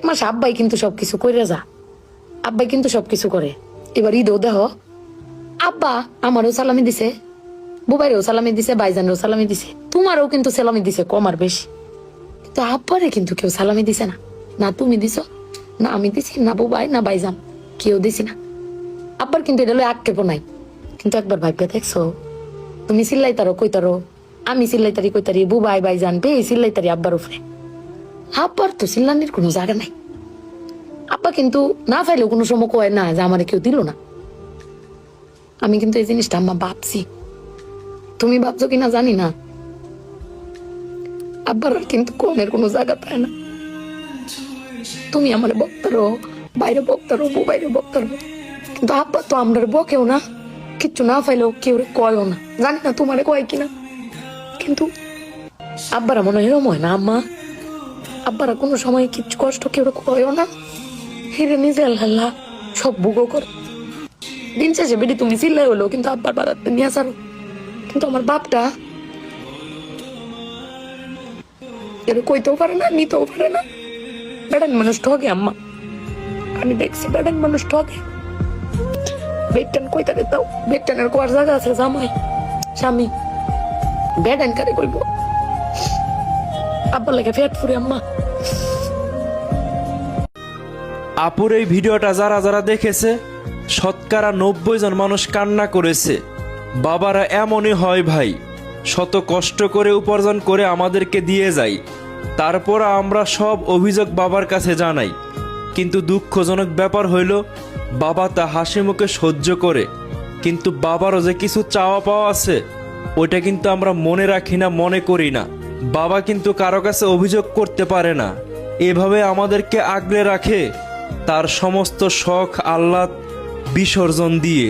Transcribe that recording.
মাসে আব্বাই কিন্তু সবকিছু করে যা, আব্বাই কিন্তু সবকিছু করে। এবার ঈদও দেহ আব্বা আমারও সালামি দিছে, বুবাইরেও সালামি দিছে, ভাইজানেরও সালামি দিছে, তোমারও কিন্তু সালামি দিছে কম আর বেশি। কিন্তু আব্বারে কিন্তু কেউ সালামি দিছে না, না তুমি দিছ, না আমি দিছি, না বুবাই, না ভাইজান, কেউ দিছি না। আব্বার কিন্তু এটা লই আক্ষেপও নাই। কিন্তু একবার ভাইবা দেখছো, তুমি চিল্লাইতারো কইতারো, আমি চিল্লাইতারি কইতারি, বুবাই ভাইজান বে চিল্লাইতারি আব্বার উপরে। আব্বার তো চিল্লানির কোনো জায়গা নাই। আব্বা কিন্তু না পাইলেও কোনো সময় কয় না যে আমারে কেউ দিল না। আমি কিন্তু এই জিনিসটা আম্মা ভাবছি, তুমি ভাবছো কিনা জানি না। আব্বার কিন্তু কমের কোনো জায়গা পায় না। তুমি আমার বক্তারো, বাইরে বক্তারো, বাইরে বক্তারো, কিন্তু আব্বা তো আমরা বকেও না, কিচ্ছু না পাইলেও কেউ কয়ও না। জানি না তোমারে কয় কিনা, কিন্তু আব্বারা মনে হয় এরম হয় না আম্মা? আব্বারা কোনো সময় কিচ্ছু কষ্ট কেউ কয়ও না, হিরে নিজে আল্লাহ সব ভুগো কর। দিন শেষে বেটি তুমি চিল্লাই হলো, কিন্তু আব্বার বাড়াতে নিয়ে আসারো। কিন্তু আমার বাপটা এর কইতেও পারে না, নিতেও পারে না। বেড়ান মানুষ ঠকে আম্মা, আমি দেখছি বেড়ান মানুষ ঠকে। বেটান কইতা দিতাও, বেটানের কোয়ার জায়গা আছে জামাই স্বামী, বেড়ান কারে কইব? আব্বার লাগে ফেট ফুরে আম্মা। আপুর এই ভিডিওটা যারা যারা দেখেছে, শতকরা 90 জন মানুষ কান্না করেছে। বাবারা এমনই হয় ভাই, শত কষ্ট করে উপার্জন করে আমাদেরকে দিয়ে যায়, তারপর আমরা সব অভিযোগ বাবার কাছে জানাই। কিন্তু দুঃখজনক ব্যাপার হইল, বাবা তা হাসি মুখে সহ্য করে, কিন্তু বাবারও যে কিছু চাওয়া পাওয়া আছে ওইটা কিন্তু আমরা মনে রাখি না, মনে করি না। বাবা কিন্তু কারো কাছে অভিযোগ করতে পারে না, এভাবে আমাদেরকে আগলে রাখে তার সমস্ত শখ আহ্লাদ বিসর্জন দিয়ে।